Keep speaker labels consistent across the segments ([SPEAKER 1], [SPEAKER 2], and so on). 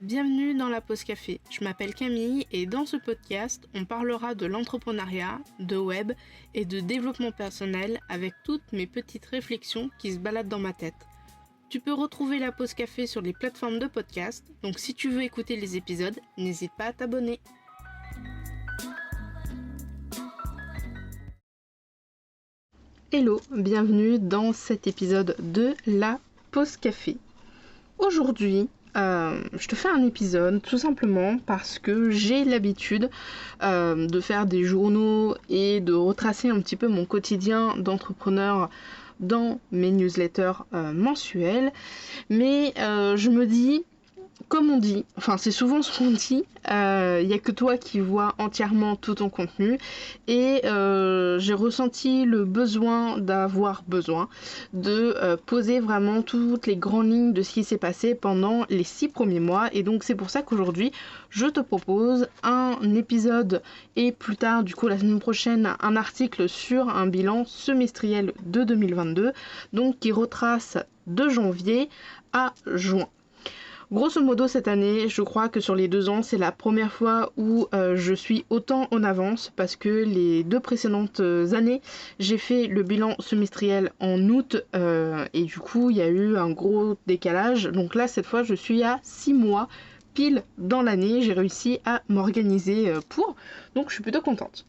[SPEAKER 1] Bienvenue dans la pause café, je m'appelle Camille et dans ce podcast, on parlera de l'entrepreneuriat, de web et de développement personnel avec toutes mes petites réflexions qui se baladent dans ma tête. Tu peux retrouver la pause café sur les plateformes de podcast, donc si tu veux écouter les épisodes, n'hésite pas à t'abonner. Hello, bienvenue dans cet épisode de la pause café. Aujourd'hui, je te fais un épisode tout simplement parce que j'ai l'habitude de faire des journaux et de retracer un petit peu mon quotidien d'entrepreneur dans mes newsletters mensuels. Mais je me dis, comme on dit, enfin c'est souvent ce qu'on dit, il n'y a que toi qui vois entièrement tout ton contenu et j'ai ressenti le besoin de poser vraiment toutes les grandes lignes de ce qui s'est passé pendant les 6 premiers mois et donc c'est pour ça qu'aujourd'hui je te propose un épisode et plus tard du coup la semaine prochaine un article sur un bilan semestriel de 2022 donc qui retrace de janvier à juin. Grosso modo cette année, je crois que sur les 2 ans, c'est la première fois où je suis autant en avance parce que les 2 précédentes années, j'ai fait le bilan semestriel en août et du coup, il y a eu un gros décalage. Donc là, cette fois, je suis à 6 mois pile dans l'année. J'ai réussi à m'organiser pour, donc je suis plutôt contente.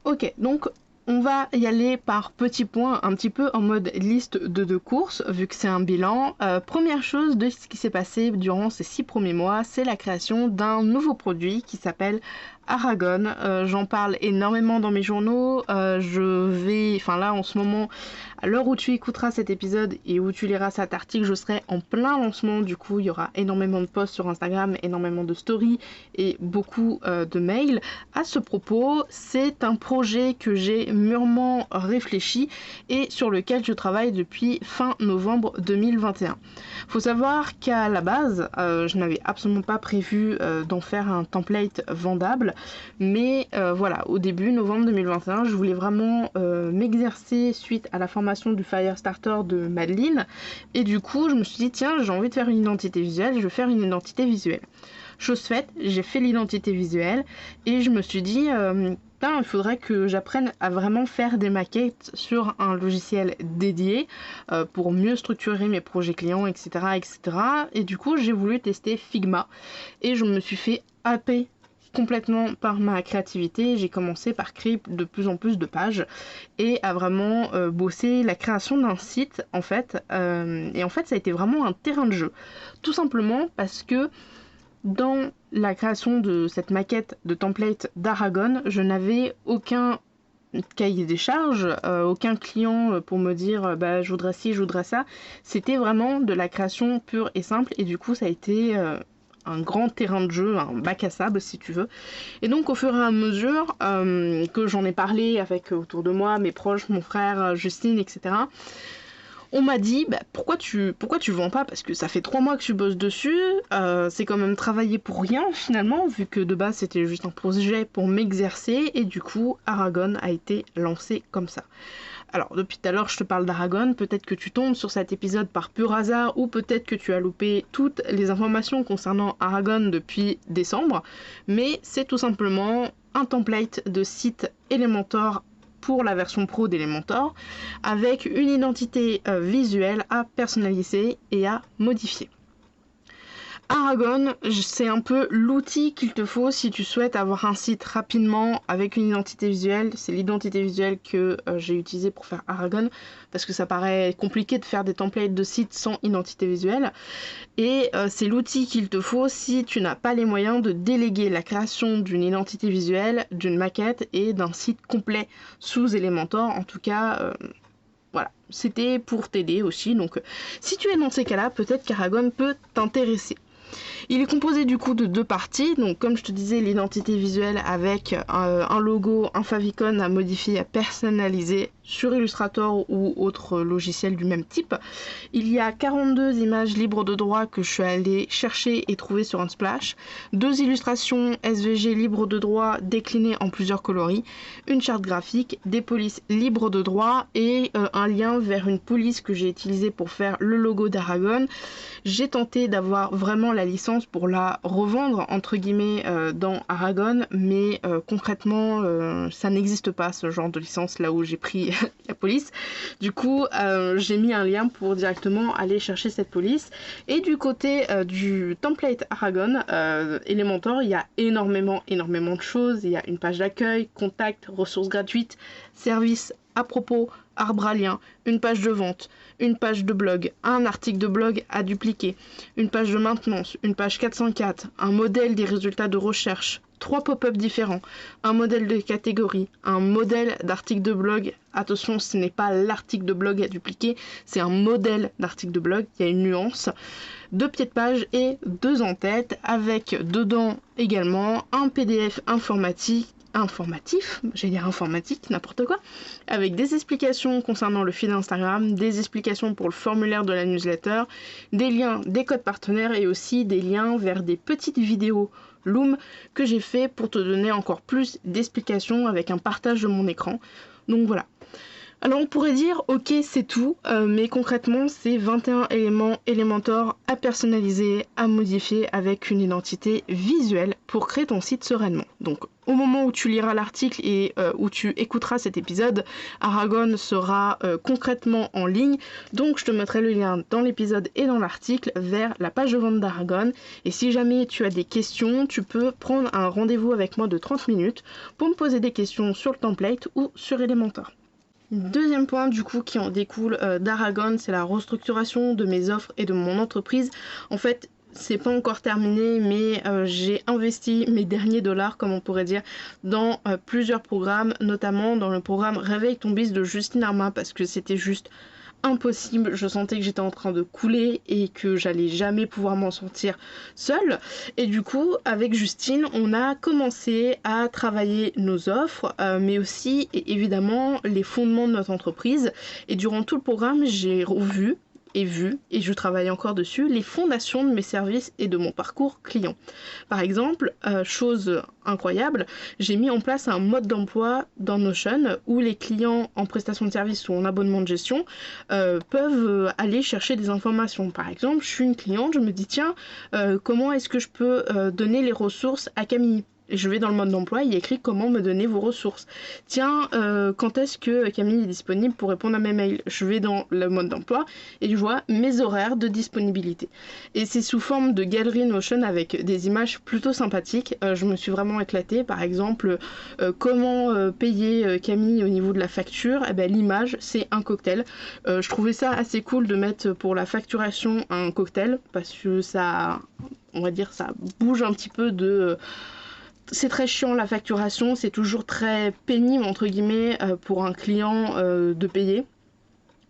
[SPEAKER 1] Ok, donc on va y aller par petits points, un petit peu en mode liste de courses, vu que c'est un bilan. Première chose de ce qui s'est passé durant ces 6 premiers mois, c'est la création d'un nouveau produit qui s'appelle Aragon. J'en parle énormément dans mes journaux. Là en ce moment, à l'heure où tu écouteras cet épisode et où tu liras cet article, je serai en plein lancement. Du coup, il y aura énormément de posts sur Instagram, énormément de stories et beaucoup de mails. À ce propos, c'est un projet que j'ai mûrement réfléchi et sur lequel je travaille depuis fin novembre 2021. Faut savoir qu'à la base, je n'avais absolument pas prévu d'en faire un template vendable, mais voilà, au début novembre 2021, je voulais vraiment m'exercer suite à la formation du Firestarter de Madeline et du coup, je me suis dit tiens, j'ai envie de faire une identité visuelle, je vais faire une identité visuelle. Chose faite, j'ai fait l'identité visuelle et je me suis dit il faudrait que j'apprenne à vraiment faire des maquettes sur un logiciel dédié pour mieux structurer mes projets clients, etc. Et du coup, j'ai voulu tester Figma et je me suis fait happer complètement par ma créativité. J'ai commencé par créer de plus en plus de pages et à vraiment bosser la création d'un site en fait. Et en fait, ça a été vraiment un terrain de jeu. Tout simplement parce que dans la création de cette maquette de template d'Aragon, je n'avais aucun cahier des charges, aucun client pour me dire je voudrais ci, je voudrais ça. C'était vraiment de la création pure et simple et du coup ça a été un grand terrain de jeu, un bac à sable si tu veux. Et donc au fur et à mesure que j'en ai parlé avec autour de moi, mes proches, mon frère, Justine, etc., on m'a dit pourquoi tu vends pas, parce que ça fait 3 mois que tu bosses dessus, c'est quand même travailler pour rien finalement, vu que de base c'était juste un projet pour m'exercer et du coup Aragon a été lancé comme ça. Alors depuis tout à l'heure je te parle d'Aragon, peut-être que tu tombes sur cet épisode par pur hasard ou peut-être que tu as loupé toutes les informations concernant Aragon depuis décembre, mais c'est tout simplement un template de site Elementor pour la version pro d'Elementor avec une identité visuelle à personnaliser et à modifier. Aragon, c'est un peu l'outil qu'il te faut si tu souhaites avoir un site rapidement avec une identité visuelle. C'est l'identité visuelle que j'ai utilisée pour faire Aragon parce que ça paraît compliqué de faire des templates de sites sans identité visuelle. Et c'est l'outil qu'il te faut si tu n'as pas les moyens de déléguer la création d'une identité visuelle, d'une maquette et d'un site complet sous Elementor. En tout cas, voilà, c'était pour t'aider aussi. Donc si tu es dans ces cas-là, peut-être qu'Aragon peut t'intéresser. Il est composé du coup de 2 parties, donc comme je te disais, l'identité visuelle avec un logo, un favicon à modifier, à personnaliser. sur Illustrator ou autre logiciel du même type. Il y a 42 images libres de droit que je suis allée chercher et trouver sur Unsplash, 2 illustrations SVG libres de droit déclinées en plusieurs coloris, une charte graphique, des polices libres de droit et un lien vers une police que j'ai utilisée pour faire le logo d'Aragon. J'ai tenté d'avoir vraiment la licence pour la revendre entre guillemets dans Aragon, mais concrètement ça n'existe pas ce genre de licence là où j'ai pris la police. Du coup j'ai mis un lien pour directement aller chercher cette police. Et du côté du template Aragon Elementor, il y a énormément de choses. Il y a une page d'accueil, contact, ressources gratuites, services à propos, arbre à lien, une page de vente, une page de blog, un article de blog à dupliquer, une page de maintenance, une page 404, un modèle des résultats de recherche, 3 pop-up différents, un modèle de catégorie, un modèle d'article de blog. Attention, ce n'est pas l'article de blog à dupliquer, c'est un modèle d'article de blog, il y a une nuance. 2 pieds de page et 2 en-tête, avec dedans également un PDF informatif, n'importe quoi, avec des explications concernant le fil Instagram, des explications pour le formulaire de la newsletter, des liens, des codes partenaires et aussi des liens vers des petites vidéos Loom que j'ai fait pour te donner encore plus d'explications avec un partage de mon écran. Donc voilà. Alors on pourrait dire ok c'est tout, mais concrètement c'est 21 éléments Elementor à personnaliser, à modifier avec une identité visuelle pour créer ton site sereinement. Donc au moment où tu liras l'article et où tu écouteras cet épisode, Aragon sera concrètement en ligne, donc je te mettrai le lien dans l'épisode et dans l'article vers la page de vente d'Aragon. Et si jamais tu as des questions, tu peux prendre un rendez-vous avec moi de 30 minutes pour me poser des questions sur le template ou sur Elementor. Deuxième point du coup qui en découle d'Aragon, c'est la restructuration de mes offres et de mon entreprise. En fait, c'est pas encore terminé, mais j'ai investi mes derniers dollars, comme on pourrait dire, dans plusieurs programmes, notamment dans le programme Réveille ton biz de Justine Arma, parce que c'était juste impossible, je sentais que j'étais en train de couler et que j'allais jamais pouvoir m'en sortir seule. Et du coup, avec Justine, on a commencé à travailler nos offres, mais aussi et évidemment les fondements de notre entreprise. Et durant tout le programme, j'ai revu et je travaille encore dessus, les fondations de mes services et de mon parcours client. Par exemple, chose incroyable, j'ai mis en place un mode d'emploi dans Notion où les clients en prestation de service ou en abonnement de gestion peuvent aller chercher des informations. Par exemple, je suis une cliente, je me dis tiens, comment est-ce que je peux donner les ressources à Camille ? Je vais dans le mode d'emploi, il y a écrit comment me donner vos ressources. Tiens, quand est-ce que Camille est disponible pour répondre à mes mails? Je vais dans le mode d'emploi et je vois mes horaires de disponibilité. Et c'est sous forme de galerie Notion avec des images plutôt sympathiques. Je me suis vraiment éclatée. Par exemple, comment payer Camille au niveau de la facture? Eh ben, l'image, c'est un cocktail. Je trouvais ça assez cool de mettre pour la facturation un cocktail parce que ça, on va dire, ça bouge un petit peu de... C'est très chiant la facturation, c'est toujours très pénible entre guillemets pour un client de payer.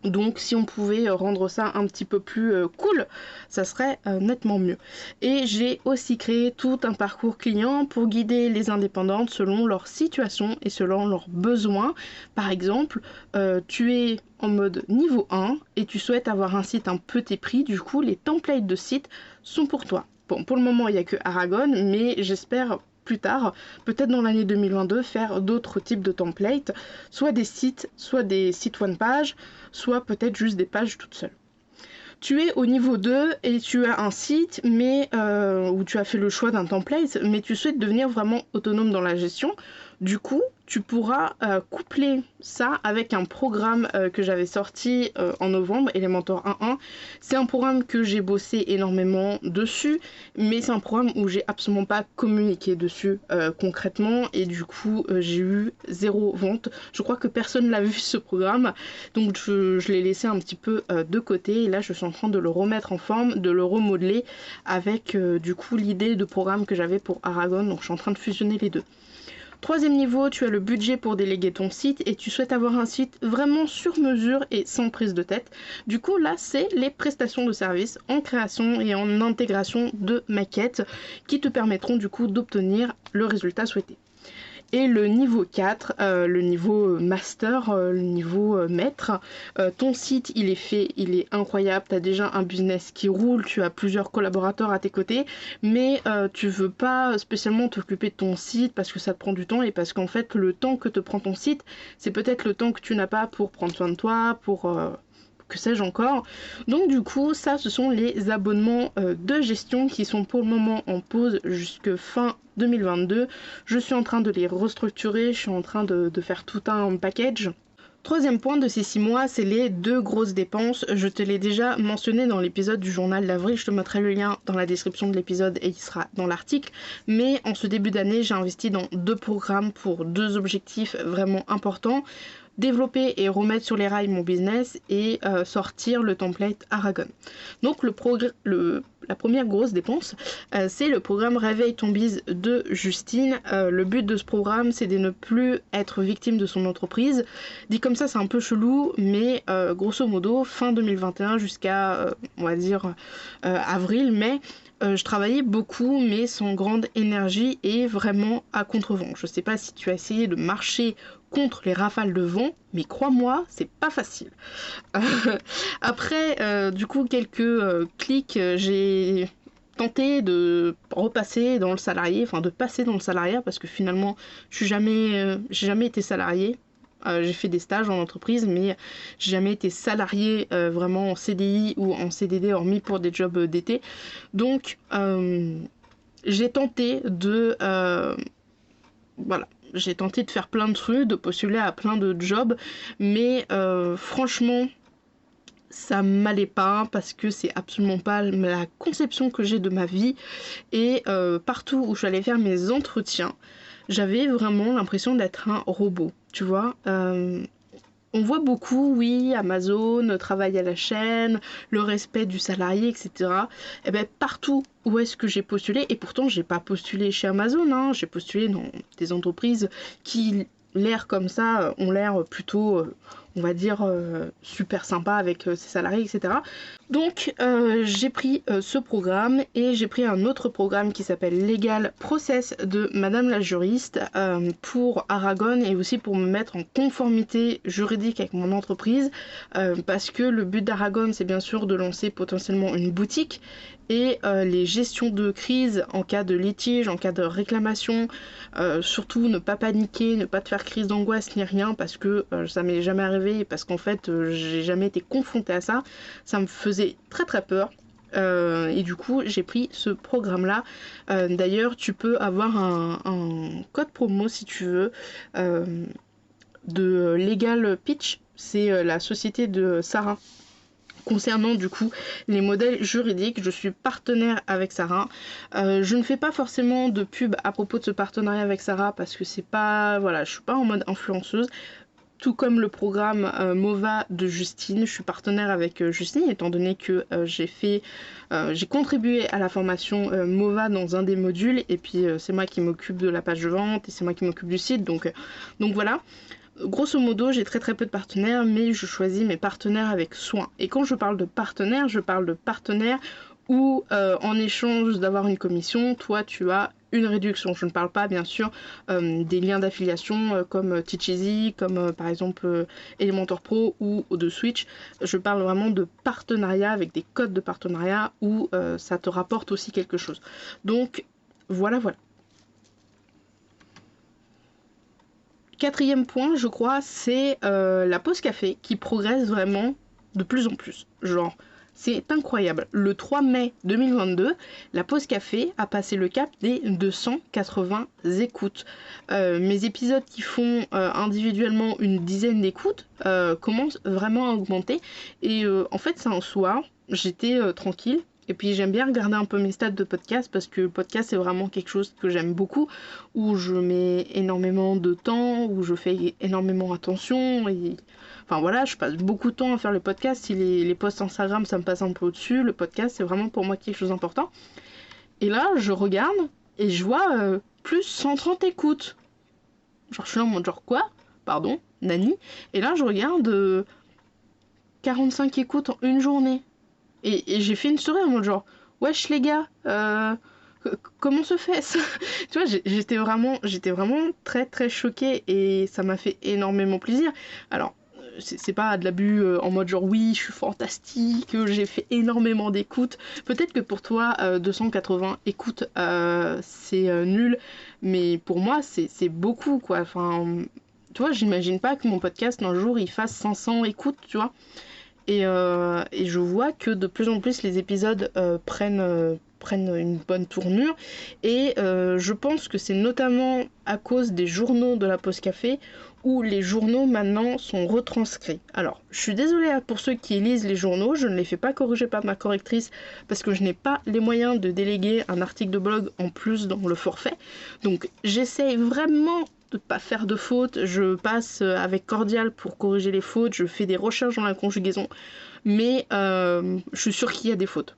[SPEAKER 1] Donc si on pouvait rendre ça un petit peu plus cool, ça serait nettement mieux. Et j'ai aussi créé tout un parcours client pour guider les indépendantes selon leur situation et selon leurs besoins. Par exemple, tu es en mode niveau 1 et tu souhaites avoir un site un petit prix, du coup les templates de site sont pour toi. Bon, pour le moment il n'y a que Aragon, mais j'espère plus tard, peut-être dans l'année 2022, faire d'autres types de templates, soit des sites one page, soit peut-être juste des pages toutes seules. Tu es au niveau 2 et tu as un site mais où tu as fait le choix d'un template, mais tu souhaites devenir vraiment autonome dans la gestion. Du coup, tu pourras coupler ça avec un programme que j'avais sorti en novembre, Elementor 1.1. C'est un programme que j'ai bossé énormément dessus, mais c'est un programme où j'ai absolument pas communiqué dessus concrètement, et du coup j'ai eu 0 vente. Je crois que personne l'a vu ce programme, donc je l'ai laissé un petit peu de côté, et là je suis en train de le remettre en forme, de le remodeler avec du coup l'idée de programme que j'avais pour Aragon, donc je suis en train de fusionner les deux. Troisième niveau, tu as le budget pour déléguer ton site et tu souhaites avoir un site vraiment sur mesure et sans prise de tête. Du coup, là, c'est les prestations de services en création et en intégration de maquettes qui te permettront du coup d'obtenir le résultat souhaité. Et le niveau 4, le niveau master, le niveau maître, ton site il est fait, il est incroyable, tu as déjà un business qui roule, tu as plusieurs collaborateurs à tes côtés, mais tu veux pas spécialement t'occuper de ton site parce que ça te prend du temps et parce qu'en fait le temps que te prend ton site, c'est peut-être le temps que tu n'as pas pour prendre soin de toi, pour que sais-je encore. Donc du coup, ça, ce sont les abonnements de gestion qui sont pour le moment en pause jusque fin 2022. Je suis en train de les restructurer, je suis en train de faire tout un package. Troisième point de ces 6 mois, c'est les 2 grosses dépenses. Je te l'ai déjà mentionné dans l'épisode du journal d'avril, je te mettrai le lien dans la description de l'épisode et il sera dans l'article. Mais en ce début d'année, j'ai investi dans 2 programmes pour 2 objectifs vraiment importants. Développer et remettre sur les rails mon business et sortir le template Aragon. Donc la première grosse dépense, c'est le programme Réveille ton biz de Justine. Le but de ce programme, c'est de ne plus être victime de son entreprise. Dit comme ça, c'est un peu chelou, mais grosso modo, fin 2021 jusqu'à, on va dire, avril-mai, je travaillais beaucoup, mais sans grande énergie et vraiment à contre-vent. Je sais pas si tu as essayé de marcher contre les rafales de vent, mais crois-moi, c'est pas facile. Après, du coup, quelques clics, j'ai tenté de repasser dans le salarié, enfin de passer dans le salariat, parce que finalement, j'ai jamais été salarié. J'ai fait des stages en entreprise, mais j'ai jamais été salarié vraiment en CDI ou en CDD, hormis pour des jobs d'été. Donc, j'ai tenté de... voilà. J'ai tenté de faire plein de trucs, de postuler à plein de jobs, mais franchement, ça m'allait pas parce que c'est absolument pas la conception que j'ai de ma vie. Et partout où je suis allée faire mes entretiens, j'avais vraiment l'impression d'être un robot, tu vois. On voit beaucoup, oui, Amazon, travail à la chaîne, le respect du salarié, etc. Et bien partout où est-ce que j'ai postulé, et pourtant j'ai pas postulé chez Amazon, hein, j'ai postulé dans des entreprises qui, l'air comme ça, ont l'air plutôt, on va dire, super sympa avec ses salariés, etc. Donc j'ai pris ce programme et j'ai pris un autre programme qui s'appelle Legal Process de Madame la juriste pour Aragon et aussi pour me mettre en conformité juridique avec mon entreprise parce que le but d'Aragon c'est bien sûr de lancer potentiellement une boutique et les gestions de crise en cas de litige, en cas de réclamation, surtout ne pas paniquer, ne pas te faire crise d'angoisse ni rien parce que ça m'est jamais arrivé et parce qu'en fait j'ai jamais été confrontée à ça, ça me faisait très très peur. Et du coup j'ai pris ce programme là. D'ailleurs tu peux avoir un code promo si tu veux de Legal Pitch, c'est la société de Sarah. Concernant du coup les modèles juridiques, je suis partenaire avec Sarah. Je ne fais pas forcément de pub à propos de ce partenariat avec Sarah parce que c'est pas, voilà, je suis pas en mode influenceuse. Tout comme le programme MOVA de Justine, je suis partenaire avec Justine étant donné que j'ai contribué à la formation MOVA dans un des modules et puis c'est moi qui m'occupe de la page de vente et c'est moi qui m'occupe du site, donc voilà. Grosso modo, j'ai très très peu de partenaires, mais je choisis mes partenaires avec soin. Et quand je parle de partenaires où en échange d'avoir une commission, toi tu as une réduction. Je ne parle pas bien sûr des liens d'affiliation comme Teach Easy, comme par exemple Elementor Pro ou de Switch. Je parle vraiment de partenariat avec des codes de partenariat où ça te rapporte aussi quelque chose. Donc voilà. Quatrième point, je crois, c'est la pause café qui progresse vraiment de plus en plus. Genre, c'est incroyable. Le 3 mai 2022, la pause café a passé le cap des 280 écoutes. Mes épisodes qui font individuellement une dizaine d'écoutes commencent vraiment à augmenter. Et en fait, c'est un soir, j'étais tranquille. Et puis j'aime bien regarder un peu mes stats de podcast parce que le podcast c'est vraiment quelque chose que j'aime beaucoup, où je mets énormément de temps, où je fais énormément attention et enfin voilà, je passe beaucoup de temps à faire le podcast. Si les posts Instagram ça me passe un peu au-dessus, le podcast c'est vraiment pour moi quelque chose d'important. Et là je regarde et je vois plus 130 écoutes. Genre je suis en mode genre quoi ? Pardon, Nani. Et là je regarde 45 écoutes en une journée. Et j'ai fait une story en mode genre, wesh les gars, Comment se fait ça? Tu vois, j'étais vraiment très très choquée et ça m'a fait énormément plaisir. Alors, c'est pas de l'abus en mode genre oui, je suis fantastique, j'ai fait énormément d'écoutes. Peut-être que pour toi, 280 écoutes, c'est nul, mais pour moi, c'est beaucoup quoi. Enfin, tu vois, j'imagine pas que mon podcast un jour il fasse 500 écoutes, tu vois. Et je vois que de plus en plus les épisodes prennent une bonne tournure. Et je pense que c'est notamment à cause des journaux de la Pause Café où les journaux maintenant sont retranscrits. Alors, je suis désolée pour ceux qui lisent les journaux, je ne les fais pas corriger par ma correctrice parce que je n'ai pas les moyens de déléguer un article de blog en plus dans le forfait. Donc, j'essaye vraiment de pas faire de fautes, je passe avec Cordial pour corriger les fautes, je fais des recherches dans la conjugaison, mais je suis sûre qu'il y a des fautes.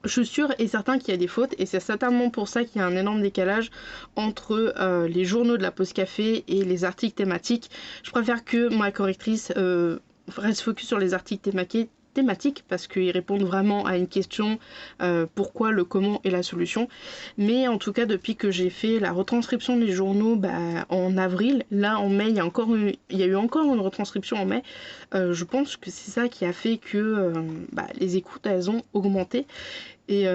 [SPEAKER 1] Je suis sûre et certain qu'il y a des fautes et c'est certainement pour ça qu'il y a un énorme décalage entre les journaux de la Pause Café et les articles thématiques. Je préfère que ma correctrice reste focus sur les articles thématiques parce qu'ils répondent vraiment à une question, pourquoi, le comment et la solution. Mais en tout cas, depuis que j'ai fait la retranscription des journaux en avril, là en mai, il y a eu encore une retranscription en mai, je pense que c'est ça qui a fait que les écoutes, elles ont augmenté. Et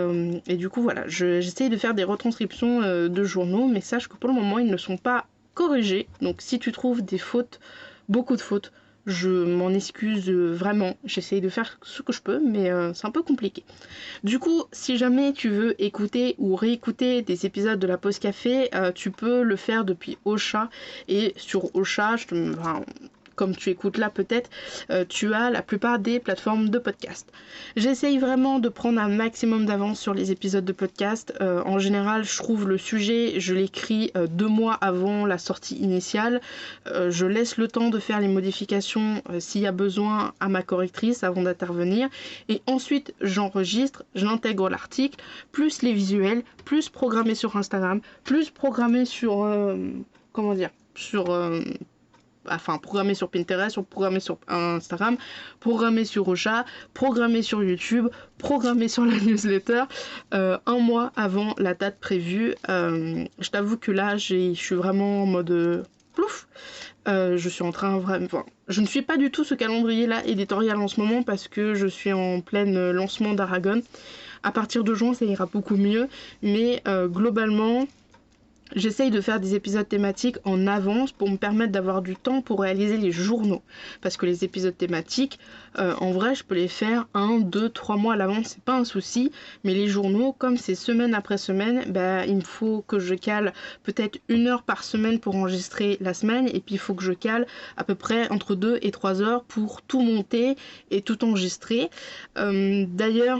[SPEAKER 1] du coup, voilà, j'essaye de faire des retranscriptions de journaux, mais sache que pour le moment, ils ne sont pas corrigés. Donc si tu trouves des fautes, beaucoup de fautes, je m'en excuse vraiment. J'essaye de faire ce que je peux, mais c'est un peu compliqué. Du coup, si jamais tu veux écouter ou réécouter des épisodes de la Pause Café, tu peux le faire depuis Ocha. Et sur Ocha, comme tu écoutes là peut-être, tu as la plupart des plateformes de podcast. J'essaye vraiment de prendre un maximum d'avance sur les épisodes de podcast. En général, je trouve le sujet, je l'écris 2 mois avant la sortie initiale. Je laisse le temps de faire les modifications s'il y a besoin à ma correctrice avant d'intervenir. Et ensuite, j'enregistre, j'intègre l'article, plus les visuels, plus programmé sur Instagram, plus programmé sur... programmé sur Pinterest, programmé sur Instagram, programmé sur Ocha, programmé sur YouTube, programmé sur la newsletter, 1 mois avant la date prévue. Je t'avoue que là, je suis vraiment en mode plouf. Je suis en train vraiment... je ne suis pas du tout ce calendrier-là éditorial en ce moment parce que je suis en plein lancement d'Aragon. À partir de juin, ça ira beaucoup mieux, mais globalement... J'essaye de faire des épisodes thématiques en avance pour me permettre d'avoir du temps pour réaliser les journaux. Parce que les épisodes thématiques, en vrai, je peux les faire 1, 2, 3 mois à l'avance, c'est pas un souci. Mais les journaux, comme c'est semaine après semaine, il me faut que je cale peut-être 1 heure par semaine pour enregistrer la semaine. Et puis il faut que je cale à peu près entre 2 et 3 heures pour tout monter et tout enregistrer. D'ailleurs...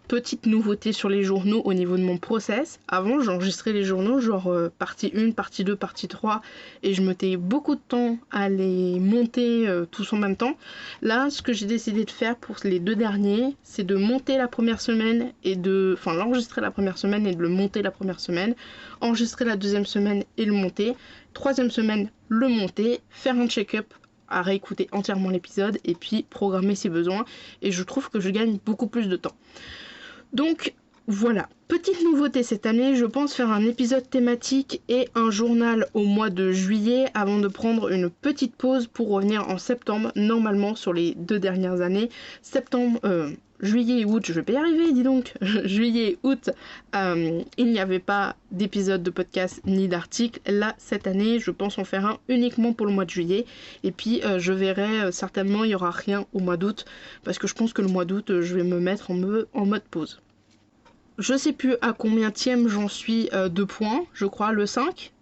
[SPEAKER 1] Petite nouveauté sur les journaux au niveau de mon process. Avant, j'enregistrais les journaux, genre partie 1, partie 2, partie 3, et je mettais beaucoup de temps à les monter tous en même temps. Là, ce que j'ai décidé de faire pour les 2 derniers, c'est de monter la première semaine l'enregistrer la première semaine et de le monter la première semaine, enregistrer la 2e semaine et le monter, 3e semaine le monter, faire un check-up à réécouter entièrement l'épisode et puis programmer si besoin, et je trouve que je gagne beaucoup plus de temps. Donc voilà, petite nouveauté cette année, je pense faire un épisode thématique et un journal au mois de juillet avant de prendre une petite pause pour revenir en septembre, normalement sur les 2 dernières années. Juillet et août, je vais pas y arriver, dis donc. Juillet et août, il n'y avait pas d'épisode de podcast ni d'article. Là, cette année, je pense en faire un uniquement pour le mois de juillet. Et puis, je verrai, certainement, il n'y aura rien au mois d'août. Parce que je pense que le mois d'août, je vais me mettre en mode pause. Je sais plus à combienième j'en suis de points, je crois le 5.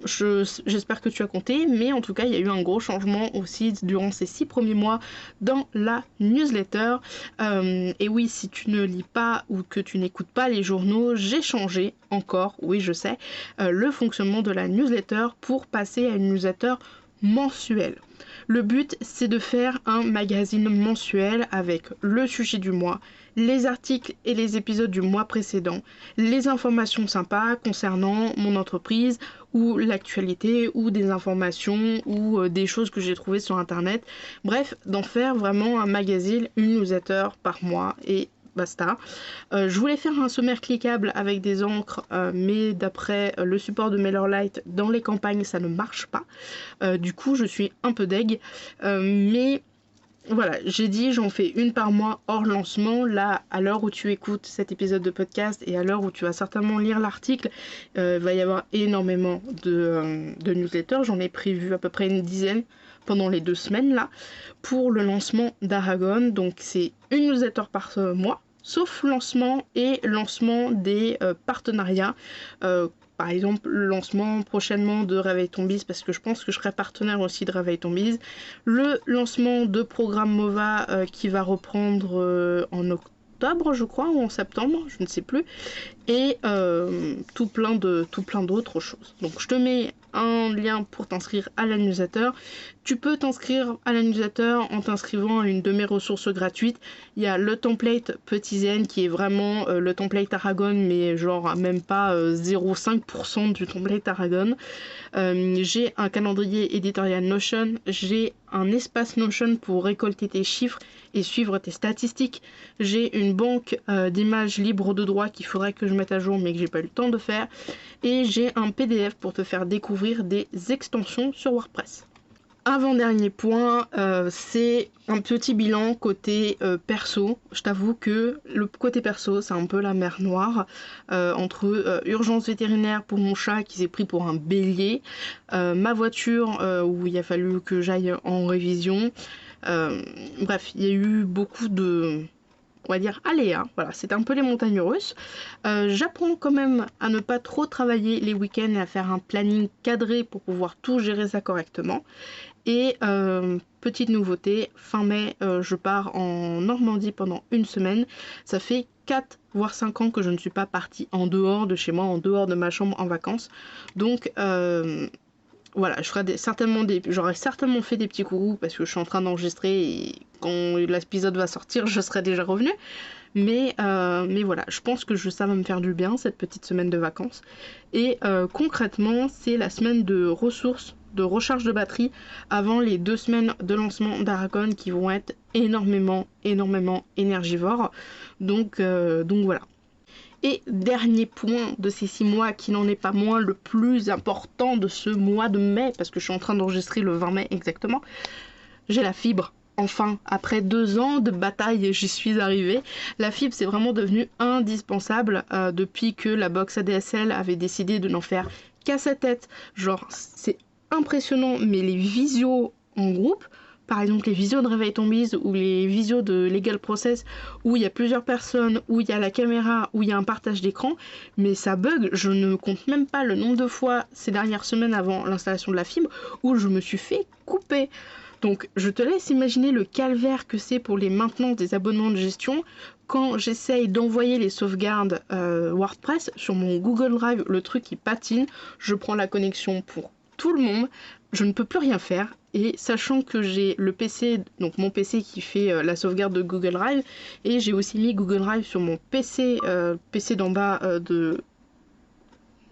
[SPEAKER 1] J'espère que tu as compté, mais en tout cas il y a eu un gros changement aussi durant ces 6 premiers mois dans la newsletter. Et oui, si tu ne lis pas ou que tu n'écoutes pas les journaux, j'ai changé encore, oui je sais, le fonctionnement de la newsletter pour passer à une newsletter mensuelle. Le but, c'est de faire un magazine mensuel avec le sujet du mois, les articles et les épisodes du mois précédent, les informations sympas concernant mon entreprise ou l'actualité ou des informations ou des choses que j'ai trouvées sur internet. Bref, d'en faire vraiment un magazine, une newsletter par mois et basta. Je voulais faire un sommaire cliquable avec des encres, mais d'après le support de MailerLite, dans les campagnes, ça ne marche pas. Du coup, je suis un peu deg, mais voilà, j'ai dit j'en fais une par mois hors lancement. Là, à l'heure où tu écoutes cet épisode de podcast et à l'heure où tu vas certainement lire l'article, il va y avoir énormément de newsletters. J'en ai prévu à peu près une dizaine pendant les 2 semaines là pour le lancement d'Aragon. Donc c'est une newsletter par mois, sauf lancement et lancement des partenariats. Par exemple, le lancement prochainement de Réveille ton Biz, parce que je pense que je serai partenaire aussi de Réveille ton Biz. Le lancement de Programme Mova qui va reprendre en octobre, je crois, ou en septembre, je ne sais plus. Et tout plein d'autres choses. Donc je te mets un lien pour t'inscrire à la newsletter. Tu peux t'inscrire à la newsletter en t'inscrivant à une de mes ressources gratuites. Il y a le template Petit Zen qui est vraiment le template Aragon, mais genre même pas 0,5% du template Aragon. J'ai un calendrier éditorial Notion, j'ai un espace Notion pour récolter tes chiffres et suivre tes statistiques. J'ai une banque d'images libres de droit qu'il faudrait que je mette à jour mais que j'ai pas eu le temps de faire. Et j'ai un PDF pour te faire découvrir des extensions sur WordPress. Avant-dernier point, c'est un petit bilan côté perso. Je t'avoue que le côté perso, c'est un peu la mer Noire entre urgence vétérinaire pour mon chat qui s'est pris pour un bélier, ma voiture où il a fallu que j'aille en révision. Bref, il y a eu beaucoup de, on va dire, aléas. Voilà, c'était un peu les montagnes russes. J'apprends quand même à ne pas trop travailler les week-ends et à faire un planning cadré pour pouvoir tout gérer ça correctement. Et petite nouveauté, fin mai, je pars en Normandie pendant une semaine. Ça fait 4 voire 5 ans que je ne suis pas partie en dehors de chez moi, en dehors de ma chambre en vacances. Donc voilà, j'aurais certainement fait des petits coucous parce que je suis en train d'enregistrer et quand l'épisode va sortir, je serai déjà revenue. Mais voilà, je pense que ça va me faire du bien cette petite semaine de vacances. Et concrètement, c'est la semaine de ressources, de recharge de batterie avant les 2 semaines de lancement d'Aragon qui vont être énormément énergivores. Donc voilà. Et dernier point de ces 6 mois qui n'en est pas moins le plus important de ce mois de mai, parce que je suis en train d'enregistrer le 20 mai exactement, j'ai la fibre. Enfin, après 2 ans de bataille, j'y suis arrivée. La fibre, c'est vraiment devenu indispensable depuis que la box ADSL avait décidé de n'en faire qu'à sa tête. Genre, c'est impressionnant, mais les visios en groupe, par exemple les visios de Réveille ton Biz ou les visios de Legal Process où il y a plusieurs personnes, où il y a la caméra, où il y a un partage d'écran, mais ça bug. Je ne compte même pas le nombre de fois ces dernières semaines avant l'installation de la fibre où je me suis fait couper. Donc je te laisse imaginer le calvaire que c'est pour les maintenances des abonnements de gestion. Quand j'essaye d'envoyer les sauvegardes WordPress sur mon Google Drive, le truc il patine, je prends la connexion pour tout le monde, je ne peux plus rien faire. Et sachant que j'ai le PC, donc mon PC qui fait la sauvegarde de Google Drive, et j'ai aussi mis Google Drive sur mon PC, PC d'en bas de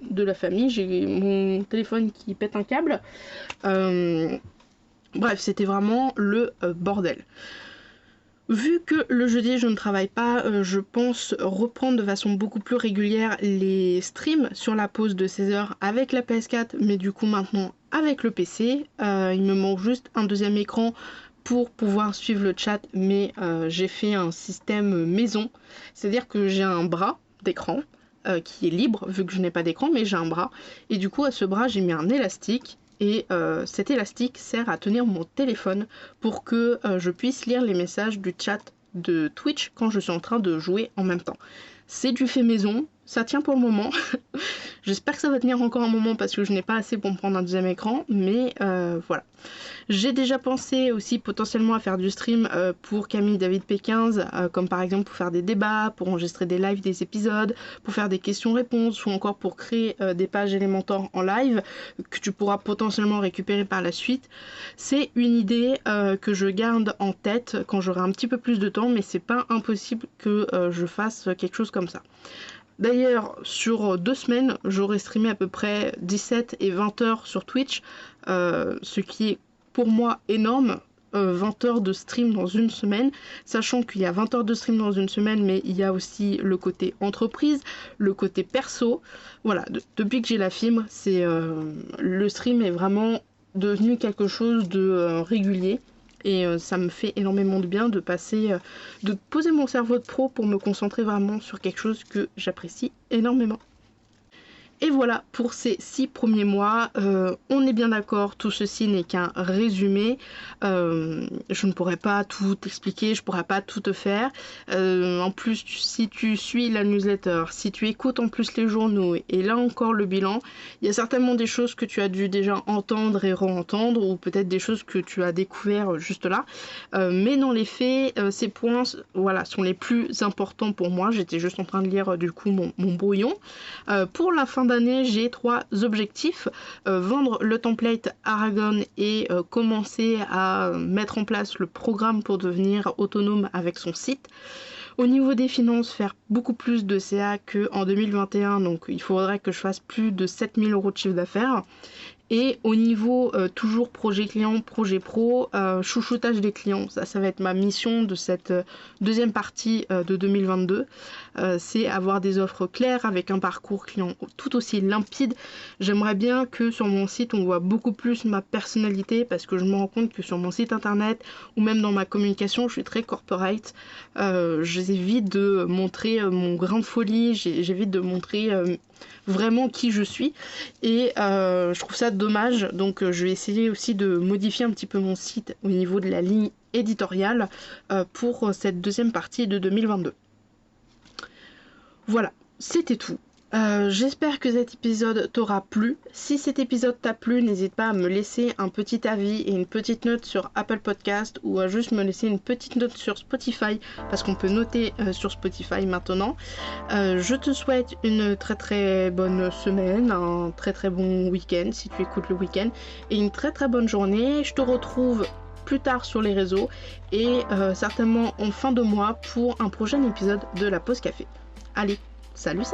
[SPEAKER 1] la famille, j'ai mon téléphone qui pète un câble. Bref, c'était vraiment le bordel. Vu que le jeudi je ne travaille pas, je pense reprendre de façon beaucoup plus régulière les streams sur la pause de 16h avec la PS4, mais du coup maintenant avec le PC. Il me manque juste un deuxième écran pour pouvoir suivre le chat, mais j'ai fait un système maison, c'est-à-dire que j'ai un bras d'écran qui est libre vu que je n'ai pas d'écran, mais j'ai un bras, et du coup à ce bras j'ai mis un élastique. Et cet élastique sert à tenir mon téléphone pour que je puisse lire les messages du chat de Twitch quand je suis en train de jouer en même temps. C'est du fait maison, ça tient pour le moment. J'espère que ça va tenir encore un moment parce que je n'ai pas assez pour me prendre un deuxième écran, mais voilà. J'ai déjà pensé aussi potentiellement à faire du stream pour Camille David P15, comme par exemple pour faire des débats, pour enregistrer des lives des épisodes, pour faire des questions-réponses ou encore pour créer des pages Elementor en live que tu pourras potentiellement récupérer par la suite. C'est une idée que je garde en tête quand j'aurai un petit peu plus de temps, mais c'est pas impossible que je fasse quelque chose comme ça. D'ailleurs, sur 2 semaines, j'aurai streamé à peu près 17 et 20 heures sur Twitch, ce qui est pour moi énorme. 20 heures de stream dans une semaine, sachant qu'il y a 20 heures de stream dans une semaine, mais il y a aussi le côté entreprise, le côté perso. Voilà, depuis que j'ai la fibre, le stream est vraiment devenu quelque chose de régulier. Et ça me fait énormément de bien de poser mon cerveau de pro pour me concentrer vraiment sur quelque chose que j'apprécie énormément. Et voilà pour ces 6 premiers mois, on est bien d'accord, tout ceci n'est qu'un résumé, je ne pourrais pas tout expliquer, je ne pourrais pas tout te faire, en plus si tu suis la newsletter, si tu écoutes en plus les journaux et là encore le bilan, il y a certainement des choses que tu as dû déjà entendre et re-entendre ou peut-être des choses que tu as découvert juste là, mais dans les faits, ces points voilà, sont les plus importants pour moi. J'étais juste en train de lire du coup mon brouillon. Pour la fin d'année, j'ai 3 objectifs. Vendre le template Aragon et commencer à mettre en place le programme pour devenir autonome avec son site. Au niveau des finances, faire beaucoup plus de CA qu'en 2021, donc il faudrait que je fasse plus de 7000 € de chiffre d'affaires. Et au niveau toujours projet client, projet pro, chouchoutage des clients, ça va être ma mission de cette deuxième partie de 2022. C'est avoir des offres claires avec un parcours client tout aussi limpide. J'aimerais bien que sur mon site on voit beaucoup plus ma personnalité parce que je me rends compte que sur mon site internet ou même dans ma communication je suis très corporate. J'évite de montrer mon grain de folie, j'évite de montrer vraiment qui je suis et je trouve ça dommage, donc je vais essayer aussi de modifier un petit peu mon site au niveau de la ligne éditoriale pour cette deuxième partie de 2022. Voilà, c'était tout. J'espère que cet épisode t'aura plu. Si cet épisode t'a plu, n'hésite pas à me laisser un petit avis et une petite note sur Apple Podcast ou à juste me laisser une petite note sur Spotify parce qu'on peut noter sur Spotify maintenant. Je te souhaite une très très bonne semaine, un très très bon week-end si tu écoutes le week-end et une très très bonne journée. Je te retrouve plus tard sur les réseaux et certainement en fin de mois pour un prochain épisode de la pause café. Allez, salut!